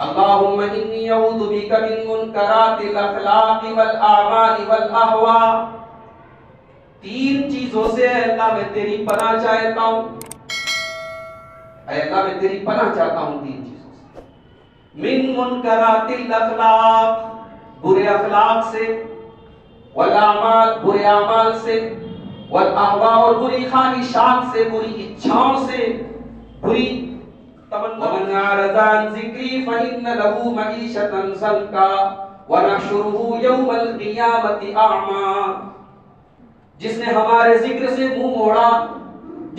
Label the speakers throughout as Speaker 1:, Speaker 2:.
Speaker 1: اللہم انی اعوذ بک من منکرات الاخلاق والاعمال والاہواء. 3 چیزوں سے اے اللہ میں تیری پناہ چاہتا ہوں. اے اللہ میں تیری پناہ چاہتا ہوں 3 چیزوں سے. من منکرات الاخلاق، برے اخلاق سے، والاعمال، برے اعمال سے، والاہواء، اور بری خواہشات سے، بری اچھاؤں سے، بری تمنا. ومن اعرض عن ذکری فإن له معیشۃ ضنکا ونحشره یوم القیامۃ اعمی. جس نے ہمارے ذکر سے منہ موڑا،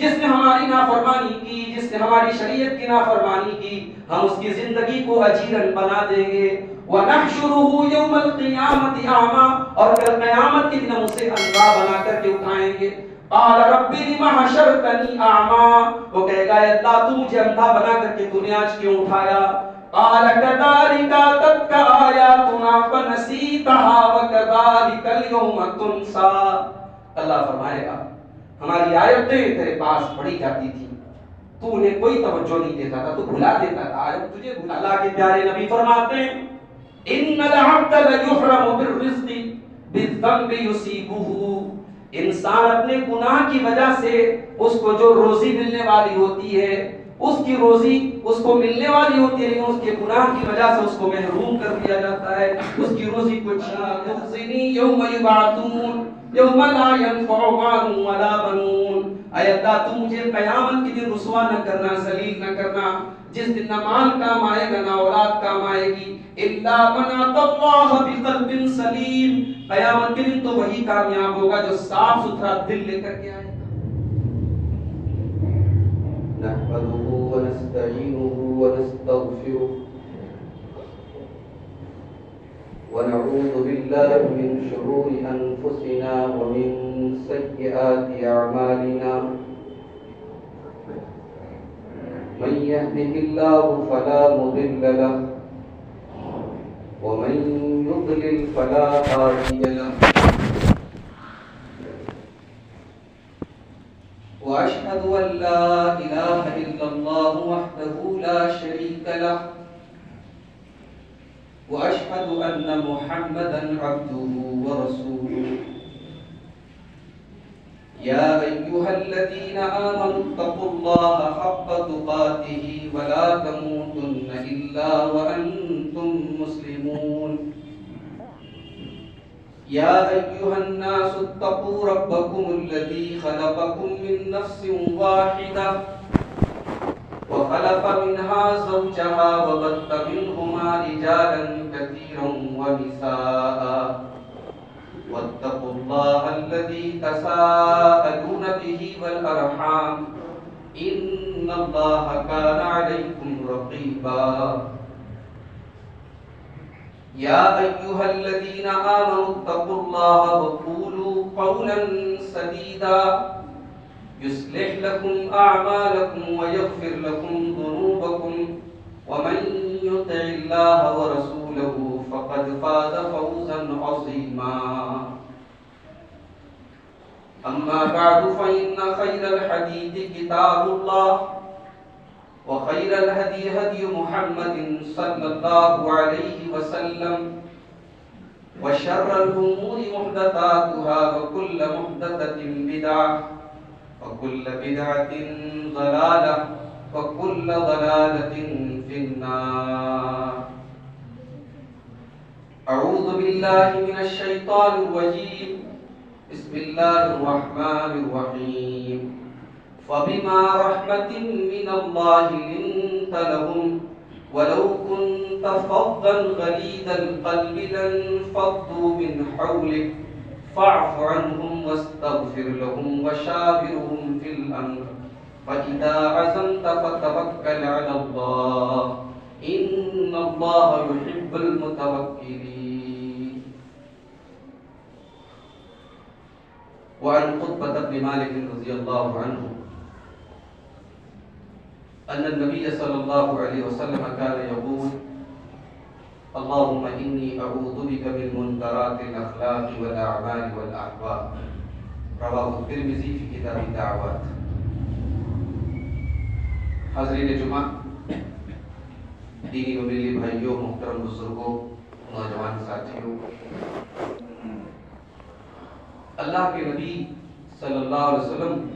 Speaker 1: جس نے ہماری نافرمانی کی، جس نے ہماری شریعت کی نافرمانی کی، ہم اس کی زندگی کو اجیرن بنا دیں گے. وَنَحْشُرُهُ يَوْمَ الْقِيَامَةِ أَعْمَىٰ، اور کل قیامت کے دن ہم اسے اندھا بنا کر کے اٹھائیں گے. قَالَ رَبِّ لِمَ حَشَرْتَنِي أَعْمَىٰ، وہ کہے گا اے اللہ تو مجھے اندھا بنا کر کے دنیا آج کیوں اٹھایا؟ قَالَ كَذَٰلِكَ أَتَتْكَ آيَاتُنَا فَنَسِيتَهَا وَكَذَٰلِكَ الْيَوْمَ تُنسَىٰ. اللہ فرمائے گا ہماری آیتیں تیرے پاس پڑھی جاتی تھی، تو انہیں کوئی توجہ نہیں دیتا تھا، تو بھلا دیتا تھا، آج تجھے بھلا. اللہ کے پیارے نبی فرماتے ہیں ان العبد لیحرم بالرزق بالذنب یصیبہ. انسان اپنے گناہ کی وجہ سے اس کو جو روزی ملنے والی ہوتی ہے، اس کی روزی اس کو ملنے والی ہوتی ہے، لیکن اس کے گناہ کی وجہ سے اس کو محروم کر دیا جاتا ہے، اس کی روزی کو چھینا. یخزنی یوم یبعثون یوم لا ينفع مال ولا بنون. اے اللہ تو مجھے قیامت کے دن رسوا نہ کرنا، ذلیل نہ کرنا، جس دن نہ مال کام آئے گا نہ اولاد کام آئے گی. الا من اتى الله بقلب سلیم. قیامت کے دن تو وہی کامیاب ہوگا جو صاف ستھرا دل لے کر کے آئے گا. نحمده ونستعينه ونستغفره ونعوذ بالله من شرور أنفسنا ومن سيئات أعمالنا. من يهده الله فلا مضل له ومن يضلل فلا هادي له. وأشهد أن لا إله إلا الله وحده لا شريك له وأشهد أن محمدا عبده ورسوله. يا أيها الذين آمنوا اتقوا الله حق تقاته ولا تموتن إلا وأنتم مسلمون. يا أيها الناس اتقوا ربكم الذي خلقكم من نفس واحدة وخلق منها زوجها وبث منهما رجالا كثيرا ونساء واتقوا الله الذي تساءلون به والأرحام إن الله كان عليكم رقيبا. يا أيها الذين آمنوا اتقوا الله وقولوا قولا سديدا يصلح لكم أعمالكم ويغفر لكم ذنوبكم ومن يطع الله ورسوله فقد فاز فوزا عظيما. أما بعد فإن خير الحديث كتاب الله وخير الهدي هدي محمد صلى الله عليه وسلم وشر الأمور محدثاتها وكل محدثة بدعة وكل بدعة ضلالة وكل ضلالة في النار. أعوذ بالله من الشيطان الرجيم. بسم الله الرحمن الرحيم. فبما رحمة من الله لنت لهم ولو كنت فظا غليظ القلب لانفضوا من حولك فاعف عنهم واستغفر لهم وشاورهم في الأمر فإذا عزمت فتوكل على الله إن الله يحب المتوكلين. وعن قطبة بن مالك رضي الله عنه أن النبي صلى الله عليه وسلم كان يقول اللهم إني أعوذ بك من منكرات الأخلاق والأعمال والأحوال. رواه الترمذي في كتاب الدعوات. حاضرین جمعہ، دینی و ملی بھائیوں، محترم بزرگوں، نوجوان ساتھیوں، اللہ کے نبی صلی اللہ علیہ وسلم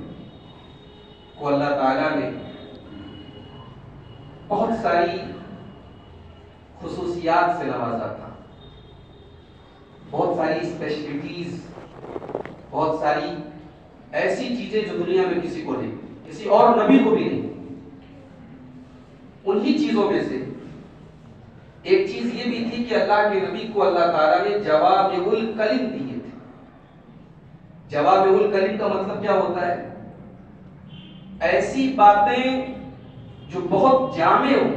Speaker 1: کو اللہ تعالیٰ نے بہت ساری خصوصیات سے نوازا تھا، بہت ساری اسپیشلٹیز، بہت ساری ایسی چیزیں جو دنیا میں کسی کو نہیں، کسی اور نبی کو بھی نہیں۔ انہی چیزوں میں سے ایک چیز یہ بھی تھی کہ اللہ کے نبی کو اللہ تعالیٰ نے جوامع الکلم دیے تھے۔ جوامع الکلم کا مطلب کیا ہوتا ہے؟ ایسی باتیں جو بہت جامع ہوں،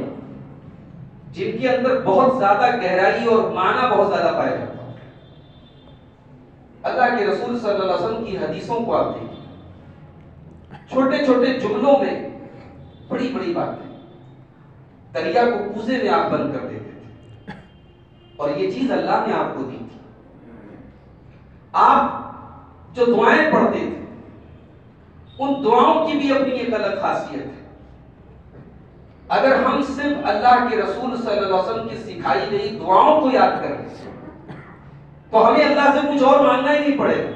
Speaker 1: جن کے اندر بہت زیادہ گہرائی اور معنی بہت زیادہ پایا جاتا ہے۔ اللہ کے رسول صلی اللہ علیہ وسلم کی حدیثوں کو آپ دیکھیں، چھوٹے چھوٹے جملوں میں بڑی بڑی باتیں، دریا کو کوزے میں آپ بند کر دیتے تھے، اور یہ چیز اللہ نے آپ کو دی تھی۔ آپ جو دعائیں پڑھتے تھے، ان دعاؤں کی بھی اپنی ایک الگ خاصیت ہے۔ اگر ہم صرف اللہ کے رسول صلی اللہ علیہ وسلم کی سکھائی گئی دعاؤں کو یاد کریں تو ہمیں اللہ سے کچھ اور مانگنا ہی نہیں پڑے گا۔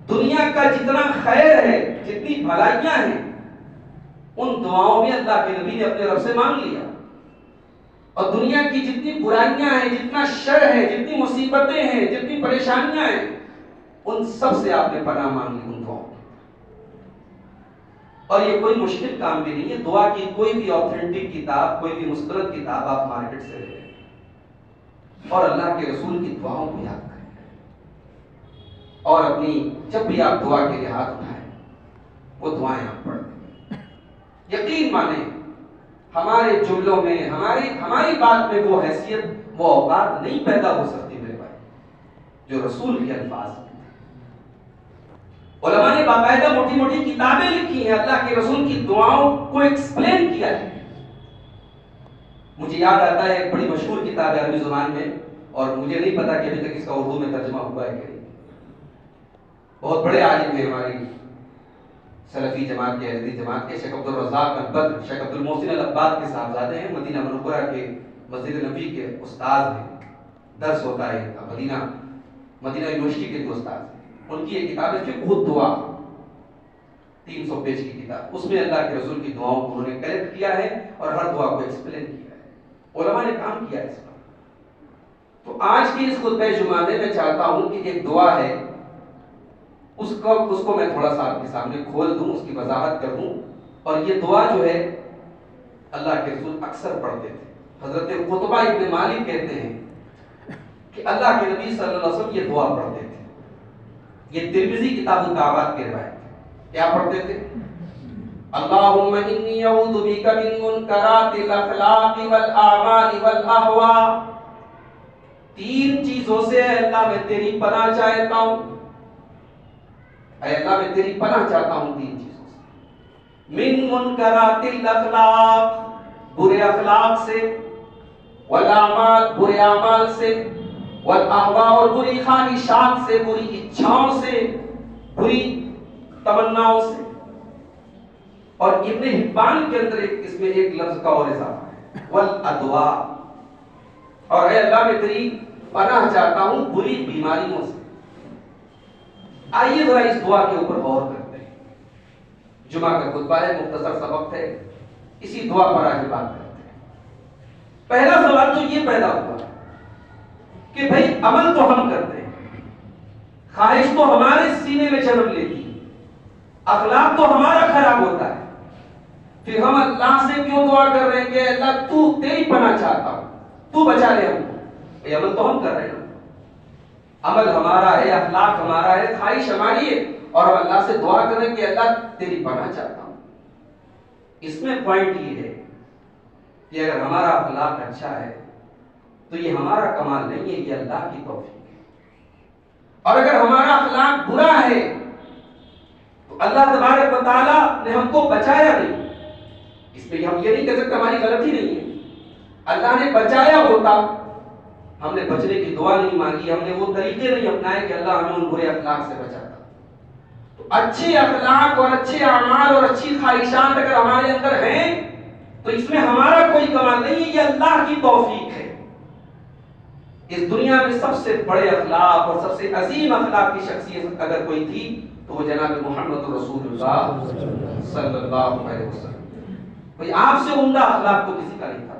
Speaker 1: دنیا کا جتنا خیر ہے، جتنی بھلائیاں ہیں، ان دعاؤں میں اللہ کے نبی نے اپنے رب سے مانگ لیا، اور دنیا کی جتنی برائیاں ہیں، جتنا شر ہے، جتنی مصیبتیں ہیں، جتنی پریشانیاں ہیں، ان سب سے آپ نے پناہ مانگ لی ان دعاؤں۔ اور یہ کوئی مشکل کام بھی نہیں ہے۔ دعا کی کوئی بھی آتھینٹک کتاب، کوئی بھی مستند کتاب آپ مارکیٹ سے لے لیں اور اللہ کے رسول کی دعاؤں کو یاد کریں، اور اپنی جب بھی آپ دعا کے لیے ہاتھ اٹھائیں وہ دعائیں آپ پڑھیں۔ یقین مانیں ہمارے جملوں میں، ہماری بات میں وہ حیثیت، وہ اوقات نہیں پیدا ہو سکتی میرے بھائی جو رسول کے الفاظ میں۔ علماء نے باقاعدہ موٹی موٹی کتابیں لکھی ہیں، اللہ کے رسول کی دعاؤں کو ایکسپلین کیا ہے۔ مجھے یاد آتا ہے ایک بڑی مشہور کتاب ہے عربی زبان میں، اور مجھے نہیں پتا کہ ابھی تک اس کا اردو میں ترجمہ ہوا ہے کہ نہیں۔ بہت بڑے عالم ہیں ہماری سلفی جماعت کے، احمدی جماعت کے، شیخ عبد الرزاق البدر، شیخ عبد المحسن العباد کے صاحبزادے ہیں، مدینہ منورہ کے مسجد نبوی کے استاد ہیں، درس ہوتا ہے ان کا، مدینہ یونیورسٹی کے جو استاد ہیں۔ ان کی ایک کتاب ہے فقہ دعا، 300 پیج کی کتاب، اس میں اللہ کے رسول کی دعاؤں کو انہوں نے کلیکٹ کیا ہے اور ہر دعا کو ایکسپلین کیا ہے۔ علماء نے کام کیا ہے اس پر۔ تو آج کی اس خطبہ جمعہ میں میں چاہتا ہوں کہ ایک دعا ہے، اس کو میں تھوڑا سا آپ کے سامنے کھول دوں، اس کی وضاحت کر دوں۔ اور یہ دعا جو ہے اللہ کے رسول اکثر پڑھتے تھے۔ حضرت قطبہ ابن مالک کہتے ہیں کہ اللہ کے نبی صلی اللہ علیہ وسلم یہ دعا پڑھتے تھے۔ یہ ترمذی کتاب الدعوات کی روایت ہے۔ کیا پڑھتے تھے؟ اللہم انی اعوذ بک من منکرات الاخلاق والاعمال والاہواء۔ 3 چیزوں سے اے اللہ میں تیری پناہ چاہتا ہوں، اے اللہ میں تیری پناہ چاہتا ہوں 3 چیزوں سے۔ من منکرات الاخلاق، برے اخلاق سے، والاعمال، برے اعمال سے، والاہواء، اور بری خواہشات سے، بری اچھاؤں سے، بری تمناؤں سے۔ اور ابن حبان کے اندر اس میں ایک لفظ کا اور اضافہ ہے، والادواء، اور اے اللہ میں تیری پناہ چاہتا ہوں بری بیماریوں سے۔ آئیے ذرا اس دعا کے اوپر غور کرتے ہیں۔ جمعہ کا خطبہ ہے، مختصر سا وقت ہے، اسی دعا پر آج بات کرتے ہیں۔ پہلا سوال تو یہ پیدا ہوا کہ بھئی عمل تو ہم کرتے ہیں، خواہش تو ہمارے سینے میں جنم لیتی ہے، اخلاق تو ہمارا خراب ہوتا ہے، پھر ہم اللہ سے کیوں دعا کر رہے ہیں کہ اللہ تو تیری پناہ چاہتا ہوں، تو بچا لے ہم کو۔ یہ عمل تو ہم کر رہے ہیں، عمل ہمارا ہے، اخلاق ہمارا ہے، خواہش ہماری ہے، اور ہم اللہ سے دعا کر رہے ہیں کہ اللہ تیری پناہ چاہتا ہوں۔ اس میں پوائنٹ یہ ہے کہ اگر ہمارا اخلاق اچھا ہے تو یہ ہمارا کمال نہیں ہے، یہ اللہ کی توفیق ہے، اور اگر ہمارا اخلاق برا ہے تو اللہ تبارک و تعالیٰ نے ہم کو بچایا نہیں۔ اس پہ ہم یہ نہیں کہہ سکتے ہماری غلطی نہیں ہے، اللہ نے بچایا ہوتا، ہم نے بچنے کی دعا نہیں مانگی، ہم نے وہ طریقے نہیں اپنائے کہ اللہ ہمیں ان برے اخلاق سے بچاتا۔ تو اچھے اخلاق اور اچھے اعمال اور اچھی خواہشات اگر ہمارے اندر ہیں تو اس میں ہمارا کوئی کمال دنیا میں سب سے بڑے اخلاق اور سب سے عظیم اخلاق کی شخصیت اگر کوئی تھی تو وہ جناب محمد رسول اللہ صلی اللہ علیہ وسلم. بھئی آپ سے عمدہ اخلاق تو کسی کا نہیں تھا.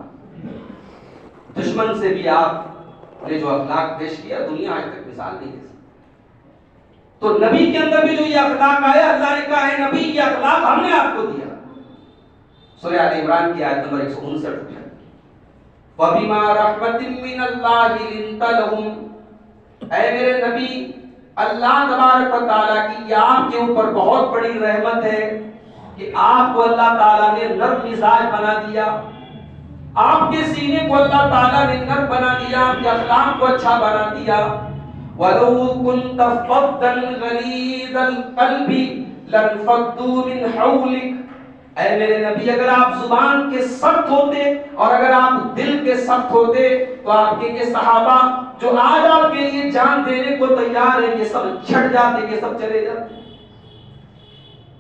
Speaker 1: دشمن سے بھی آپ نے جو اخلاق پیش کیا دنیا آج تک مثال نہیں دے سکتی. تو نبی کے اندر بھی جو یہ اخلاق آیا اللہ نے کہا ہے نبی یہ اخلاق ہم نے آپ کو دیا. سورہ آل عمران کی آیت نمبر 159 ہے وَبِمَا رَحْمَةٍ مِّنَ اللَّهِ لِنْتَ لَهُمْ. اے میرے نبی اللہ تبارک و تعالیٰ کی یہ آپ کے اوپر بہت بڑی رحمت ہے کہ آپ کو اللہ تعالیٰ نے نرم مزاج بنا دیا. آپ کے سینے کو اللہ تعالیٰ نے نرم بنا دیا, آپ کے اخلاق کو اچھا بنا دیا. وَلَوْ كُنْتَ فَظًّا غَلِيظَ الْقَلْبِ لَانفَضُّوا مِنْ حَوْلِكَ. اے میرے نبی اگر آپ زبان کے سخت ہوتے اور اگر آپ دل کے سخت ہوتے تو آپ کے صحابہ جو آج آپ کے لیے جان دینے کو تیار ہیں یہ سب چھٹ جاتے, یہ سب چلے جاتے.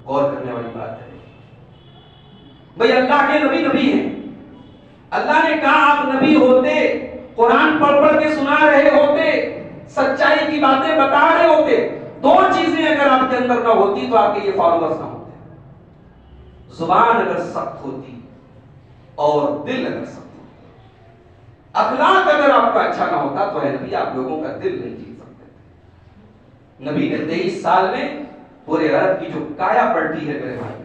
Speaker 1: غور کرنے والی بات ہے بھئی اللہ کے نبی نبی ہیں. اللہ نے کہا آپ نبی ہوتے, قرآن پڑھ پڑھ کے سنا رہے ہوتے, سچائی کی باتیں بتا رہے ہوتے, دو چیزیں اگر آپ کے اندر نہ ہوتی تو آپ کے یہ فالوورز نہ ہوتے. زبان اگر سخت ہوتی اور دل اگر سخت ہوتا, اخلاق اگر آپ کا اچھا نہ ہوتا تو اے نبی آپ لوگوں کا دل نہیں جیت سکتے. نبی نے 23 سال میں پورے عرب کی جو کایا پلٹی ہے میرے بھائی,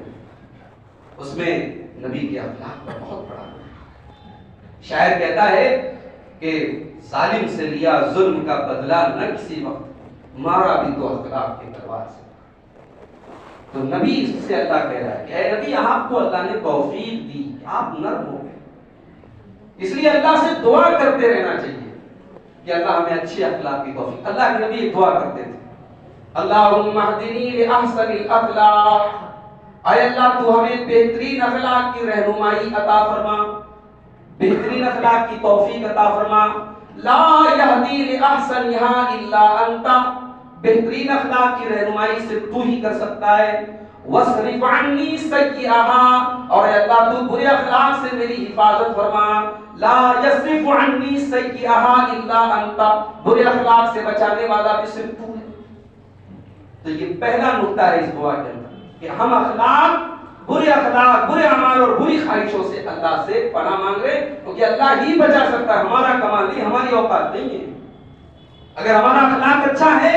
Speaker 1: اس میں نبی کے اخلاق کا بہت بڑا ہے. شاعر کہتا ہے کہ ظالم سے لیا ظلم کا بدلہ نہ کسی وقت, مارا بھی تو اخلاق کے تلوار سے. تو نبی سے اللہ کہہ رہا ہے کہ اے نبی آپ کو اللہ نے توفیق دی, آپ نرم ہو گئے. اس لیے اللہ سے دعا کرتے رہنا چاہیے کہ اللہ ہمیں اچھے اخلاق کی توفیق. اللہ کے نبی ایک دعا کرتے تھے اللہم اہدنی لأحسن الاخلاق. اے اللہ تو ہمیں بہترین اخلاق کی رہنمائی عطا فرما, بہترین اخلاق کی توفیق عطا فرما. لا یہدی لأحسنها الا انت. بہترین اخلاق کی رہنمائی سے تو ہی کر سکتا ہے. وَاصْرِفْ عَنِّي سَيِّئَهَا. اور اے اللہ تو برے اخلاق سے میری حفاظت فرما. لا يَصْرِفُ عَنِّي سَيِّئَهَا إِلَّا أَنْتَ. برے اخلاق سے بچانے والا بھی صرف تو ہے. تو یہ پہلا نقطہ ہے اس دعا کے اندر کہ ہم برے اخلاق, برے اعمال اور بری خواہشوں سے اللہ سے پناہ مانگ رہے, کیونکہ اللہ ہی بچا سکتا ہے, ہمارا کمال نہیں, ہماری اوقات نہیں ہے. اگر ہمارا اخلاق اچھا ہے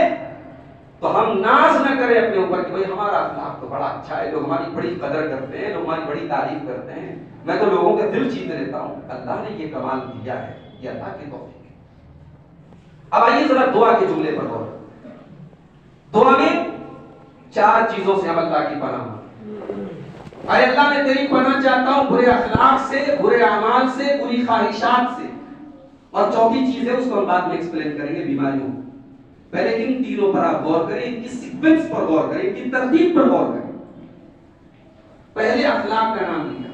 Speaker 1: تو ہم ناز نہ کریں اپنے اوپر کہ بھئی ہمارا اخلاق تو بڑا اچھا ہے, لوگ ہماری بڑی قدر کرتے ہیں, لوگ ہماری بڑی تعریف کرتے ہیں, میں تو لوگوں کا دل جیت لیتا ہوں. اللہ نے یہ کمال دیا ہے, یہ اللہ کی توفیق ہے. اب آئیے ذرا دعا کے جملے پر غور. دعا میں 4 چیزوں سے ہم اللہ کی پناہ مانگتے. اے اللہ میں تیری پناہ چاہتا ہوں برے اخلاق سے, برے اعمال سے, بری خواہشات سے. اور چوتھی چیز ہے اس کو ہم بعد میں ایکسپلین کریں گے, بیماریوں. پہلے ان تینوں پر آپ غور کریں, ان کی سیکوینس پر غور کریں, ان کی ترتیب پر غور کریں. پہلے اخلاق کا نام لیا,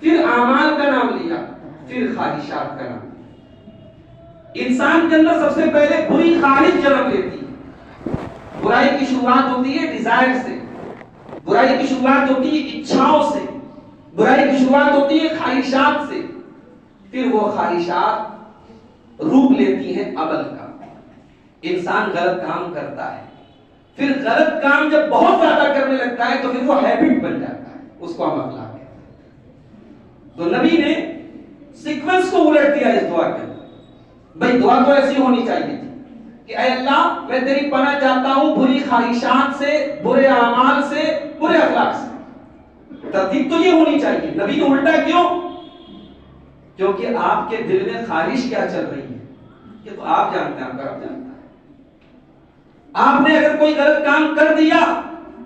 Speaker 1: پھر اعمال کا نام لیا, پھر خواہشات کا نام لیا. انسان کے اندر سب سے پہلے بری خواہش جنم لیتی ہے. برائی کی شروعات ہوتی ہے ڈیزائر سے, برائی کی شروعات ہوتی ہے اچھاؤں سے, برائی کی شروعات ہوتی ہے خواہشات سے, پھر وہ خواہشات روپ لیتی ہیں عمل کا. انسان غلط کام کرتا ہے, پھر غلط کام جب بہت زیادہ کرنے لگتا ہے تو پھر وہ ہیبٹ بن جاتا ہے, اس کو ہم اخلاق کہتے ہیں. تو نبی نے سیکوینس کو الٹ دیا اس دعا کے اندر. بھئی دعا تو ایسی ہونی چاہیے تھی کہ اے اللہ میں تیری پناہ چاہتا ہوں بری خواہشات سے, برے اعمال سے, برے اخلاق سے. ترتیب تو یہ ہونی چاہیے. نبی نے الٹا کیوں؟ کیونکہ آپ کے دل میں خواہش کیا چل رہی ہے یہ تو آپ جانتے ہیں, آپ کا رب جانتا ہے. آپ نے اگر کوئی غلط کام کر دیا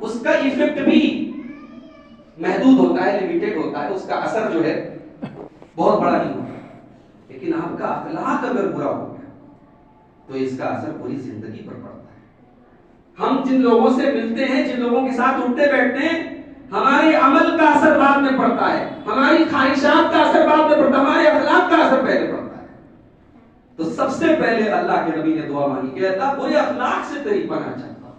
Speaker 1: اس کا ایفیکٹ بھی محدود ہوتا ہے, لیمیٹڈ ہوتا ہے, اس کا اثر جو ہے بہت بڑا نہیں ہوتا. لیکن آپ کا اخلاق اگر برا ہو گیا تو اس کا اثر پوری زندگی پر پڑتا ہے. ہم جن لوگوں سے ملتے ہیں, جن لوگوں کے ساتھ اٹھتے بیٹھتے ہیں, ہمارے عمل کا اثر بعد میں پڑتا ہے, ہماری خواہشات کا اثر بعد میں پڑتا ہے, ہمارے اخلاق کا اثر پہلے پڑتا ہے. تو سب سے پہلے اللہ کے نبی نے دعا مانگی کہ اللہ برے اخلاق سے تیری پناہ چاہتا ہوں.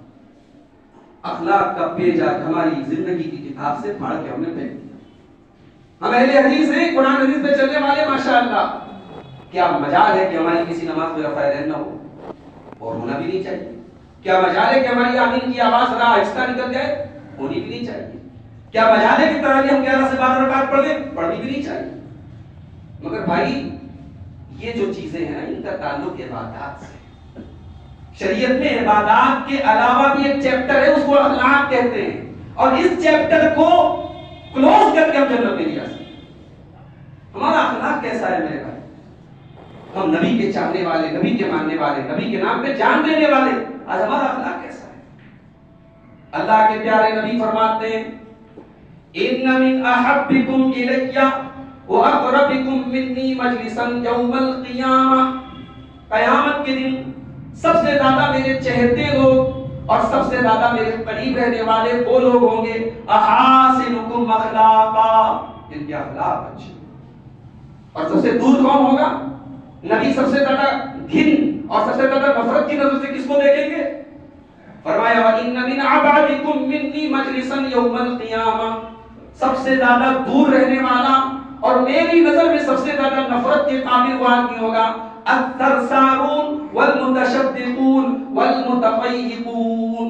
Speaker 1: اخلاق کا پیج آج ہماری زندگی کی کتاب سے پھاڑ کے ہم نے پھینک دیا. ہم اہل حدیث ہیں, قرآن حدیث پہ چلنے والے ماشاءاللہ, کیا مجال ہے کہ ہماری کسی نماز میں رفع یدین نہ ہو؟ اور ہونا بھی نہیں چاہیے. کیا مجال ہے کہ ہماری آمین کی آواز ذرا آہستہ نکل جائے؟ ہونی بھی نہیں چاہیے. کیا مجال ہے کہ تراویح ہم 11 سے 12 رکعت پڑھ لیں؟ پڑھنی بھی نہیں چاہیے. مگر بھائی یہ جو چیزیں ہیں ان کا تعلق عبادات سے. شریعت میں عبادات کے علاوہ بھی ایک چیپٹر ہے، اس کو اخلاق کہتے ہیں، اور اس چیپٹر کو کلوز کر کے ہم جنت میں نہیں جا سکتے. ہمارا اخلاق کیسا ہے میرے بھائی؟ ہم نبی کے چاہنے والے، نبی کے ماننے والے، نبی کے نام پہ جان دینے والے، آج ہمارا اخلاق کیسا ہے؟ اللہ کے پیارے نبی فرماتے ہیں ان من احبکم الی واقربکم منی مجلسا یوم القیامہ، قیامت کے دن سب سے زیادہ میرے چہتے لوگ اور سب سے زیادہ میرے قریب رہنے والے وہ لوگ ہوں گے احاسنکم اخلاقا، جن کے اخلاق اچھے. اور سب سے دور کون ہوگا؟ نبی سب سے زیادہ گھن اور سب سے زیادہ نفرت کی نظر سے کس کو دیکھیں گے؟ فرمایا وَإِنَّ مِنْ عَبَادِكُمْ مِنِّي مَجْلِسًا يَوْمَ الْقِيَامَةِ، سب سے زیادہ دور رہنے والا اور میری نظر میں سب سے زیادہ نفرت کے قابل وہ آدمی ہوگا الثرثارون والمتشدقون والمتفیقون،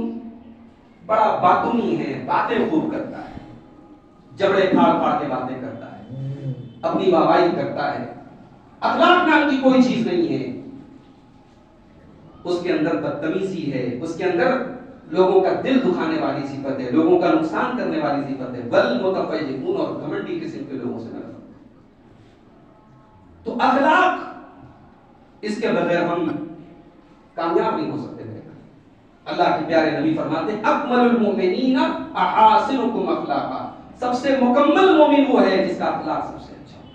Speaker 1: بڑا باطنی ہے، باتیں خوب کرتا ہے، جبڑے پھاڑ پھاڑ کے باتیں کرتا ہے، اپنی واہواہی کرتا ہے، اخلاق نام کی کوئی چیز نہیں ہے. اس کے اندر بدتمیزی ہے، اس کے اندر لوگوں کا دل دکھانے والی صفت ہے، لوگوں کا نقصان کرنے والی صفت ہے، بل متفیقون اور گھمنڈی قسم کے لوگوں سے نفرت. تو اخلاق اس کے بغیر ہم کامیاب نہیں ہو سکتے. اللہ کے پیارے نبی فرماتے ہیں اکمل المؤمنین احاسنکم اخلاقا، سب سے مکمل مومن وہ ہے جس کا اخلاق سب سے اچھا ہو.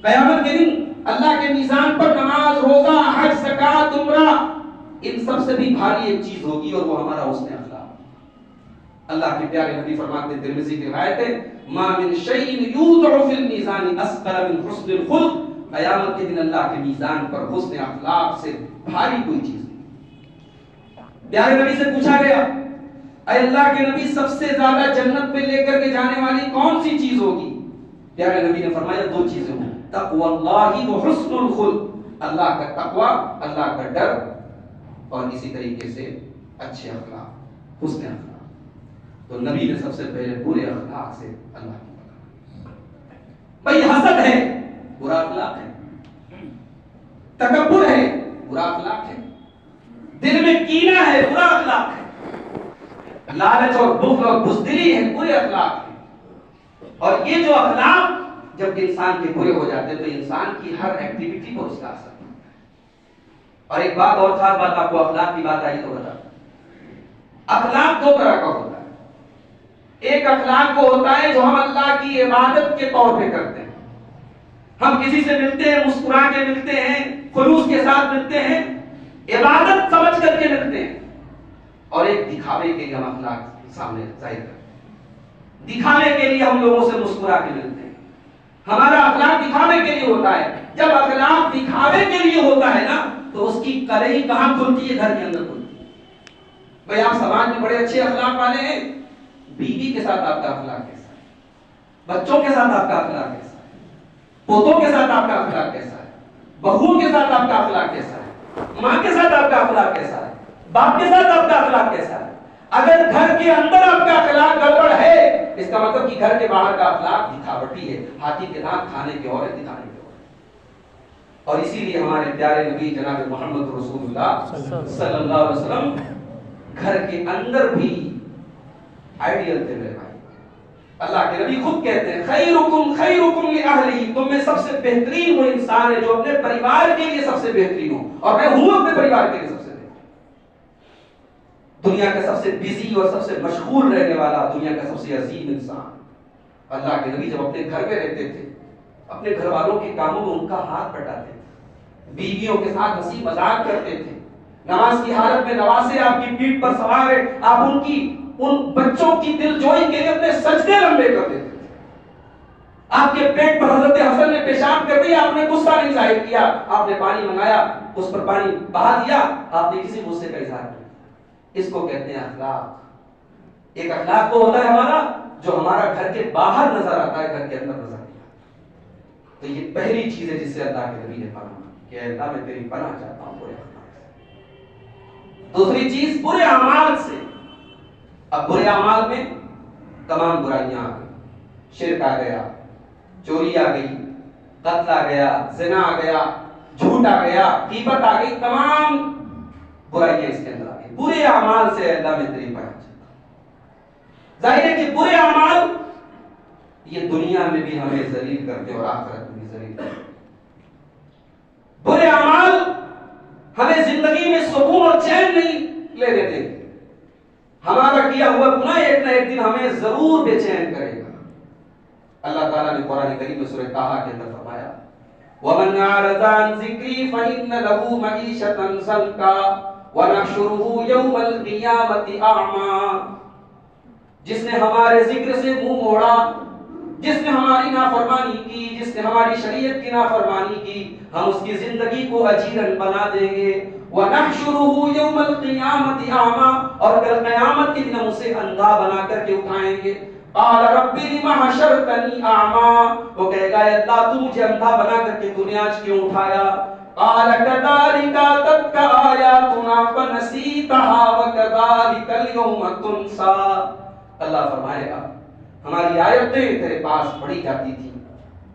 Speaker 1: قیامت کے دن اللہ کے میزان پر نماز، روزہ، حج، زکات، عمرہ، ان سب سے بھی بھاری ایک چیز ہوگی اور وہ ہمارا حسن اخلاق. اللہ کے پیارے نبی فرماتے ہیں، ترمذی کی روایت ہے ما من شیء یوضع فی المیزان اثقل من حسن الخلق، قیامت کے دن اللہ کے میزان پر حسن اخلاق سے بھاری کوئی چیز نہیں. پیارے نبی سے پوچھا گیا اے اللہ کے نبی سب سے زیادہ جنت میں لے کر کے جانے والی کون سی چیز ہوگی؟ پیارے نبی نے فرمایا دو چیزیں ہوں، تقوی اللہ و حسن الخلق، اللہ کا تقوی، اللہ کا ڈر، اور اسی طریقے سے اچھے اخلاق، حسن اخلاق. تو نبی نے سب سے پہلے برے اخلاق سے اللہ کی پکڑ. بھائی حسد ہے برا اخلاق ہے، تکبر ہے برا اخلاق ہے، دل میں کینہ ہے برا اخلاق ہے، لالچ اور بخل اور بزدلی ہے برے اخلاق ہے. اور یہ جو اخلاق جب انسان کے برے ہو جاتے ہیں تو انسان کی ہر ایکٹیویٹی پر اس کا اثر ہوتا ہے. اور ایک بات اور خاص بات آپ کو اخلاق کی بات آئی تو بتا، اخلاق دو طرح کا ہوتا ہے. ایک اخلاق وہ ہوتا ہے جو ہم اللہ کی عبادت کے طور پہ کرتے ہیں، ہم کسی سے ملتے ہیں مسکرا کے ملتے ہیں، خلوص کے ساتھ ملتے ہیں، عبادت سمجھ کر کے ملتے ہیں. اور ایک دکھاوے کے لیے ہم اخلاق سامنے ظاہر کرتے ہیں، دکھانے کے لیے ہم لوگوں سے مسکرا کے ملتے ہیں. ہمارا اخلاق دکھاوے کے لیے ہوتا ہے. جب اخلاق دکھاوے کے لیے ہوتا ہے نا تو اس کی کلئی کہاں کھلتی ہے؟ گھر کے اندر کھلتی ہے. بھائی آپ سماج میں بڑے اچھے اخلاق والے ہیں، بیوی کے ساتھ آپ کا اخلاق کیسا ہے؟ بچوں کے ساتھ آپ کا اخلاق کیسا ہے؟ پوتوں کے ساتھ آپ کا اخلاق کیسا ہے؟ بہوؤں کے ساتھ آپ کا اخلاق کیسا ہے؟ ماں کے ساتھ آپ کا اخلاق کیسا ہے؟ باپ کے ساتھ آپ کا اخلاق کیسا ہے؟ اگر گھر کے اندر آپ کا اخلاق گڑبڑ ہے اس کا مطلب کہ گھر کے باہر کا اخلاق دکھاوٹی ہے. ہاتھی کے دانت کھانے کے اور دکھانے کے اور. اور اسی لیے ہمارے پیارے نبی جناب محمد رسول اللہ صلی اللہ علیہ وسلم گھر کے اندر بھی آئیڈیل تھے میرے بھائی. اللہ کے نبی خود کہتے ہیں خیرکم خیرکم لأہلہ، تم میں سب سے بہترین وہ انسان ہے جو اپنے پریوار کے لیے سب سے بہترین ہو، اور میں ہوں اپنے پریوار کے لیے سب سے بہترین. دنیا کا سب سے بزی اور سب سے مشغول رہنے والا، دنیا کا سب سے عظیم انسان. اللہ کے نبی جب اپنے گھر میں رہتے تھے اپنے گھر والوں کے کاموں میں ان کا ہاتھ بٹاتے تھے، بیویوں کے ساتھ ہنسی مذاق کرتے تھے، نماز کی حالت میں نواسے آپ کی پیٹھ پر سوار ہے، آپ ان بچوں کی دل جوئی کے لیے اپنے سجدے لمبے کر دیتے تھے. آپ کے پیٹ پر حضرت حسن نے پیشاب کر دیا، آپ نے غصہ نہیں ظاہر کیا، آپ نے پانی منگایا، اس پر پانی بہا دیا، آپ نے کسی غصے کا اظہار کیا. اس کو کہتے ہیں اخلاق. ایک اخلاق وہ ہوتا ہے ہمارا جو ہمارا گھر کے باہر نظر آتا ہے، گھر کے اندر نظر نہیں آتا. تو یہ پہلی چیز ہے جس سے اللہ کے نبی نے فرمایا کہ اے اللہ میں تیری پناہ چاہتا ہوں برے اعمال سے۔ دوسری چیز برے اعمال سے۔ اب برے اعمال میں تمام برائیاں آ گئی، شرک آ گیا، چوری آ گئی، قتل آ گیا، زنا آ گیا، جھوٹ آ گیا، غیبت آ گئی، تمام برائیاں اس کے اندر آ گئی۔ برے اعمال سے اللہ میں تیری پناہ چاہتا ہوں۔ ظاہر ہے کہ برے اعمال یہ دنیا میں بھی ہمیں ذلیل کرتے اور آخرت میں بھی ذلیل کرتے۔ برے اعمال ہمیں زندگی میں سکون اور چین نہیں لے دیتے، ہمارا کیا ہوا گناہ ایک نہ ایک دن ہمیں ضرور بے چین کرے گا۔ اللہ تعالیٰ نے قرآن کریم میں سورہ طٰہٰ کے اندر فرمایا وَمَنْ أَعْرَضَ عَنْ ذِكْرِي فَإِنَّ لَهُ مَعِيشَةً ضَنْكًا وَنَحْشُرُهُ يَوْمَ الْقِيَامَةِ أَعْمَىٰ، جس نے ہمارے ذکر سے منہ موڑا، جس نے ہماری نافرمانی کی، جس نے ہماری شریعت کی نافرمانی کی، ہم اس کی زندگی کو اجیرن بنا دیں گے۔ وَنَحْشُرُهُ يَوْمَ الْقِيَامَةِ أَعْمَىٰ، اور کل قیامت کے دن ہم اسے اندھا بنا کر کے اٹھائیں گے۔ قال رب لم حشرتنی اعمى، وہ کہے گا اے اللہ تو مجھے اندھا بنا کر کے دنیا آج کیوں اٹھایا؟ قال كذلك اتتك آیاتنا فنسیتها وكذلك اليوم تنسى، اللہ فرمائے گا ہماری آیتیں تیرے پاس پڑھی جاتی تھی،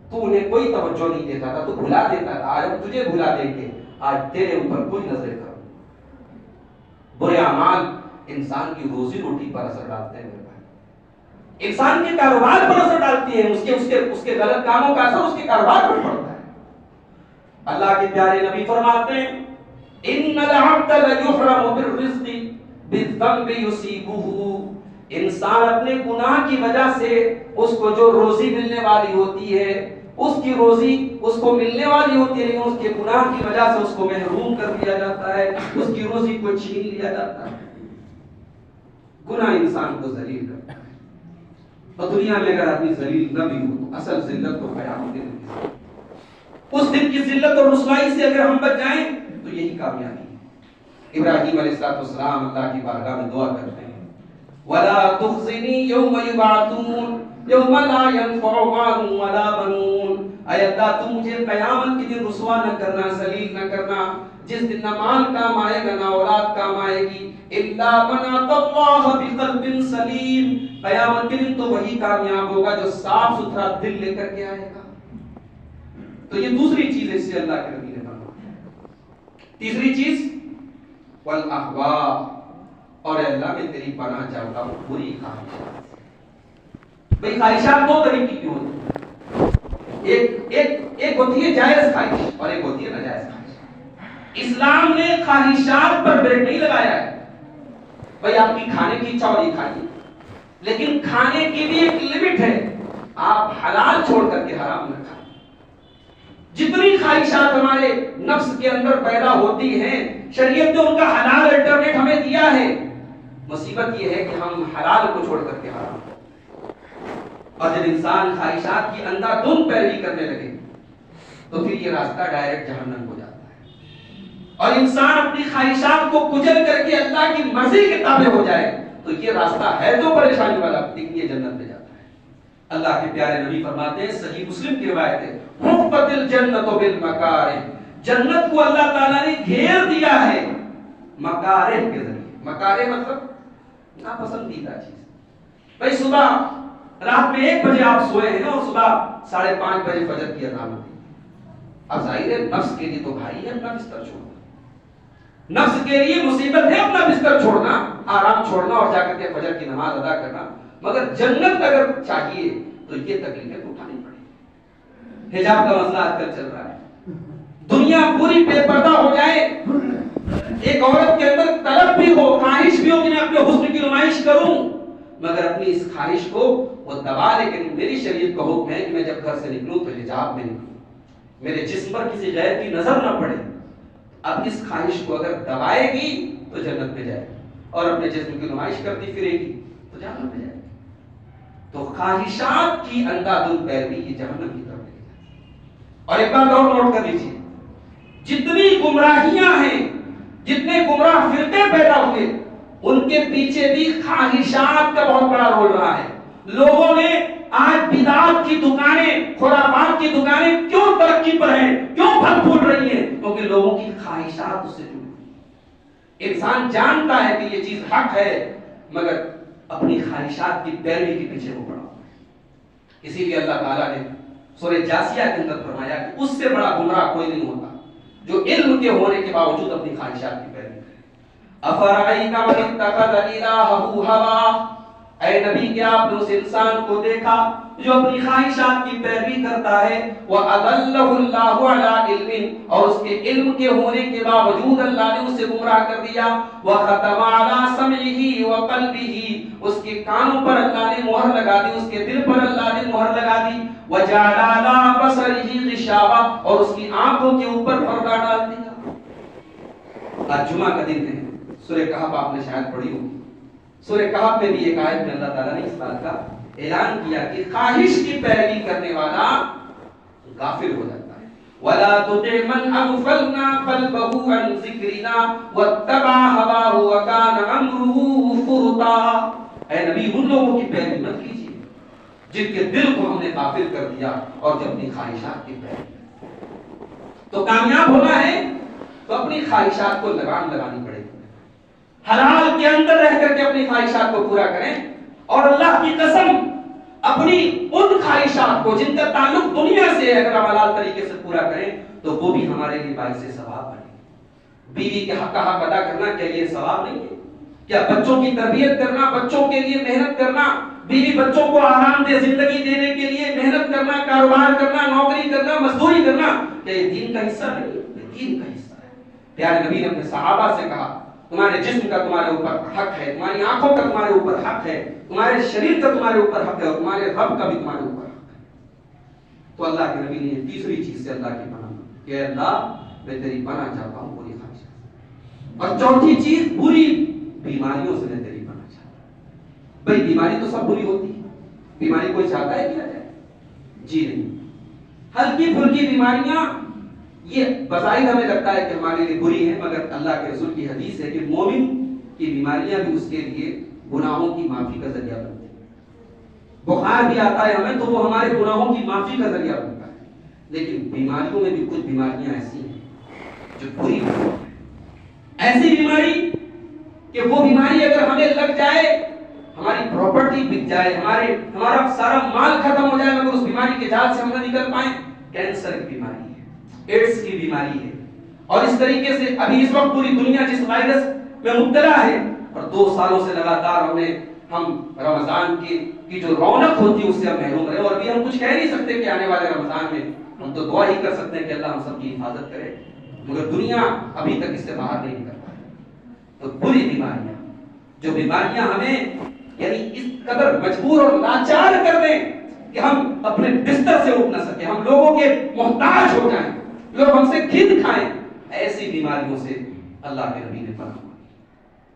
Speaker 1: تو انہیں کوئی توجہ نہیں دیتا تھا، تو بھلا دیتا تھا، آج ہم تجھے بھلا دیں گے، آج تیرے اوپر کوئی نظر کرو۔ برے اعمال انسان کی روزی روٹی پر اثر ڈالتے ہیں، انسان کے کاروبار پر اثر ڈالتی ہے، اس کے غلط کاموں کا اثر اس کے کاروبار پر پڑتا ہے۔ اللہ کے پیارے نبی فرماتے ہیں ان العبد لیحرم بالرزق بالذنب یصیبہ، انسان اپنے گناہ کی وجہ سے اس کو جو روزی ملنے والی ہوتی ہے، اس کی روزی اس کو ملنے والی ہوتی ہے، لیکن اس کے گناہ کی وجہ سے اس کو محروم کر دیا جاتا ہے، اس کی روزی کو چھین لیا جاتا ہے۔ گناہ انسان کو ذلیل کرتا ہے، اور دنیا میں اگر آدمی ذلیل نہ بھی ہو تو اصل ذلت تو قیامت کے دن ہے۔ اس دن کی ذلت اور رسوائی سے اگر ہم بچ جائیں تو یہی کامیابی ہے۔ ابراہیم علیہ السلام اللہ کی بارگاہ میں دعا کرتے ہیں وَلَا تُخْزِنِي يَوْمَ يُبْعَثُونَ يَوْمَ لَا يَنفَعُ مَالٌ وَلَا بَنُونَ، اے اللہ تو مجھے قیامت کے دن رسوا نہ کرنا، ذلیل نہ کرنا، جس دن نہ مال کام آئے گا نہ اولاد کام آئے گی، اِلَّا مَنْ أَتَى اللَّهَ بِقَلْبٍ سَلِيمٍ، قیامت کے دن تو وہی کامیاب ہوگا جو صاف ستھرا دل لے کر کے آئے گا۔ تو یہ دوسری چیز ہے اس سے اللہ کے نبی نے فرمایا۔ تیسری چیز والاحوا، اور اللہ میں تیری پناہ چاہتا ہوں بری خواہشات۔ بھئی خواہشات دو طریقے کی ہوتی ہیں، ایک ہوتی ہے جائز خواہش اور ایک ہوتی ہے ناجائز خواہش۔ اسلام نے خواہشات پر بریک نہیں لگایا ہے، بھئی آپ کی کھانے کی اچھا ہو رہی کھائیے، لیکن کھانے کی بھی ایک لمٹ ہے، آپ حلال چھوڑ کر کے حرام نہ کھائیں۔ جتنی خواہشات ہمارے نفس کے اندر پیدا ہوتی ہیں، شریعت نے ان کا حلال الٹرنیٹ ہمیں دیا ہے، مصیبت یہ ہے کہ ہم حلال کو چھوڑ کر کے حرام کرتے ہیں۔ اور جب انسان خواہشات کی اندھا دھند پیروی کرنے لگے تو پھر یہ راستہ ڈائریکٹ جہنم کو جاتا ہے، اور انسان اپنی خواہشات کو کچل کر کے اللہ کی مرضی کے تابع ہو جائے تو یہ راستہ ہے تو پریشانی والا، لیکن یہ جنت میں جاتا ہے۔ اللہ کے پیارے نبی فرماتے ہیں، صحیح مسلم کی روایت ہے، حفت الجنت بالمکارہ، جنت کو اللہ تعالیٰ نے گھیر دیا ہے مکارہ کے ذریعے۔ مکارہ مطلب ناپسندیدہ چیز۔ بھائی صبح رات میں 1 بجے آپ سوئے ہیں اور صبح 5:30 بجے فجر کی اذان ہوتی ہے، اب ظاہر ہے نفس کے لیے تو بھاری ہے اپنا بستر چھوڑنا، نفس کے لیے مصیبت ہے اپنا بستر چھوڑنا، آرام چھوڑنا اور جا کر کے فجر کی نماز ادا کرنا، مگر جنت اگر چاہیے تو یہ تکلیفیں اٹھانی پڑیں۔ حجاب کا مسئلہ آج کل چل رہا ہے، دنیا پوری بے پردہ ہو جائے، ایک عورت کے اندر طلب بھی ہو، خواہش بھی ہو کہ میں اپنے حسن کی نمائش کروں، مگر اپنی اس خواہش کو وہ دبا لے۔ کہ میری شریعت کا حکم ہے کہ میں جب گھر سے نکلوں تو حجاب میں نکلوں، میرے جسم پر کسی غیر کی نظر نہ پڑے۔ اب اس خواہش کو اگر دبائے گی تو جنت میں جائے گی، اور اپنے جسم کی نمائش کرتی پھرے گی تو جہنم میں جائے گی۔ تو خواہشات کی اندھا دھند پیروی یہ جہنم کی طرف لے جاتی ہے۔ اور ایک بات اور نوٹ کر لیجیے، جتنی گمراہیاں ہیں، جتنے گمراہ فرقے پیدا ہوئے، ان کے پیچھے بھی خواہشات کا بہت بڑا رول رہا ہے۔ لوگوں نے آج بدعات کی دکانیں، خرافات کی دکانیں کیوں ترقی پر ہیں، کیوں پھل پھول رہی ہیں؟ کیونکہ لوگوں کی خواہشات اس سے جڑی ہوئی۔ انسان جانتا ہے کہ یہ چیز حق ہے مگر اپنی خواہشات کی پیروی کے پیچھے وہ پڑا۔ اسی لیے اللہ تعالیٰ نے سورہ جاسیہ کے اندر فرمایا کہ اس سے بڑا گمراہ کوئی نہیں ہوتا جو علم کے ہونے کے باوجود اپنی خواہشات کی پیروی کرے۔ افرأیت من اتخذ الہہ ہواہ، اے نبی کیا آپ نے اس انسان کو دیکھا جو اپنی خواہشات کی پیروی کرتا ہے، وَأَضَلَّهُ اللَّهُ عَلَىٰ عِلْمٍ، اور اس کے علم کے ہونے کے باوجود اللہ نے اسے گمراہ کر دیا، وَخَتَمَ عَلَىٰ سَمْعِهِ وَقَلْبِهِ، اس کے کانوں پر اللہ نے مہر لگا دی، اس کے دل پر اللہ نے مہر لگا دی، وَجَعَلَ عَلَىٰ بَصَرِهِ غِشَاوَةً، اور اس کی آنکھوں کے اوپر پردہ ڈال دیا۔ آج جمعہ کا دن ہے، سورہ کہف آپ نے شاید پڑھی ہوگی۔ سورہ کہف میں بھی ایک آیت میں اللہ تعالیٰ نے اس بات کا اعلان کیا کہ خواہش کی پیروی کرنے والا غافل ہو جاتا ہے۔ وَلَا تُطِعْ مَنْ أَغْفَلْنَا قَلْبَهُ عَنْ ذِكْرِنَا وَاتَّبَعَ هَوَاهُ وَكَانَ أَمْرُهُ فُرُطًا، اے نبی ان لوگوں کی پیروی مت کیجیے جن کے دل کو ہم نے غافل کر دیا اور جو اپنی خواہشات کی پیروی کرتے۔ تو کامیاب ہونا ہے تو اپنی خواہشات کو لگام لگانی پڑے گی، حلال کے اندر رہ کر کے اپنی خواہشات کو پورا کریں، اور اللہ کی قسم اپنی ان خواہشات کو جن کا تعلق دنیا سے ہے اگر ہم حلال طریقے سے پورا کریں تو وہ بھی ہمارے لیے باعث ثواب بنے۔ بیوی کے حق کا حق ادا کرنا کیا یہ ثواب نہیں ہے؟ کیا بچوں کی تربیت کرنا، بچوں کے لیے محنت کرنا، بیوی بچوں کو آرام دہ زندگی دینے کے لیے محنت کرنا، کاروبار کرنا، نوکری کرنا، مزدوری کرنا، کیا یہ دین کا حصہ نہیں ہے؟ یہ دین کا حصہ ہے۔ پیارے نبی نے اپنے صحابہ سے کہا تمہارے جسم کا تمہارے اوپر حق ہے، تمہاری آنکھوں کا تمہارے اوپر حق ہے، تمہارے شریر کا تمہارے اوپر حق ہے، اور تمہارے رب کا بھی تمہارے اوپر حق ہے۔ تو اللہ کے نبی نے یہ تیسری چیز سے اللہ کی پناہ مانگی کہ اللہ میں تیری پناہ چاہتا ہوں بری خواہشات، اور چوتھی چیز بری بیماریوں سے میں تیری پناہ چاہتا ہوں۔ بھئی بیماری تو سب بری ہوتی ہے، بیماری کوئی چاہتا ہے کہ نہ جائے؟ جی نہیں۔ ہلکی پھلکی بیماریاں یہ بظاہر ہمیں لگتا ہے کہ ہمارے لیے بری ہے، مگر اللہ کے رسول کی حدیث ہے کہ مومن کی بیماریاں بھی اس کے لیے گناہوں کی معافی کا ذریعہ بنتی ہیں۔ بخار بھی آتا ہے ہمیں تو وہ ہمارے گناہوں کی معافی کا ذریعہ بنتا ہے، لیکن بیماریوں میں بھی کچھ بیماریاں ایسی ہیں جو بری ہوتی ہیں۔ ایسی بیماری کہ وہ بیماری اگر ہمیں لگ جائے، ہماری پراپرٹی بک جائے، ہمارا سارا مال ختم ہو جائے مگر اس بیماری کے جال سے ہم نہ نکل پائیں۔ کینسر کی بیماری ہے، ایڈز کی بیماری ہے، اور اس طریقے سے ابھی اس وقت پوری دنیا جس وائرس میں مبتلا ہے، اور 2 سالوں سے لگاتار ہم رمضان کی جو رونق ہوتی ہے اس سے ہم محروم رہے، اور ابھی ہم کچھ کہہ نہیں سکتے کہ آنے والے رمضان میں ہم تو دعا ہی کر سکتے ہیں کہ اللہ ہم سب کی حفاظت کرے، مگر دنیا ابھی تک اس سے باہر نہیں نکل پائی۔ تو بری بیماریاں، جو بیماریاں ہمیں یعنی اس قدر مجبور اور لاچار کر دیں کہ ہم اپنے بستر سے اٹھ نہ سکیں، ہم لوگوں کے محتاج ہو جائیں، لوگ ہم سے گھن کھائیں، ایسی بیماریوں سے اللہ کے نبی نے پناہ مانگی۔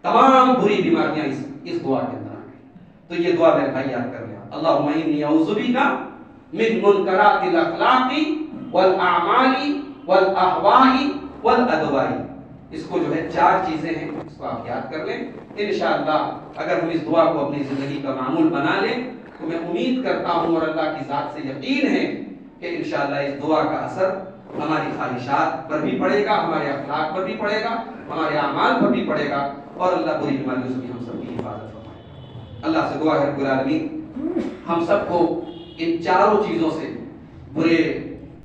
Speaker 1: تمام بری بیماریاں اس دعا کے اندر آ گئی۔ تو یہ دعا میرے بھائی یاد کر لیا، اللہم انی اعوذ بک من منکرات الاخلاق والاعمال والاہواء والادواء۔ اس کو جو ہے 4 چیزیں ہیں، اس کو آپ یاد کر لیں۔ انشاءاللہ اگر ہم اس دعا کو اپنی زندگی کا معمول بنا لیں تو میں امید کرتا ہوں اور اللہ کی ذات سے یقین ہے کہ انشاءاللہ اس دعا کا اثر ہماری خواہشات پر بھی پڑے گا، ہمارے اخلاق پر بھی پڑے گا، ہمارے اعمال پر بھی پڑے گا، اور اللہ بری بیماریوں سے بھی ہم سب کی حفاظت فرمائے۔ اللہ سے دعا ہے رب العالمین ہم سب کو ان چاروں چیزوں سے، برے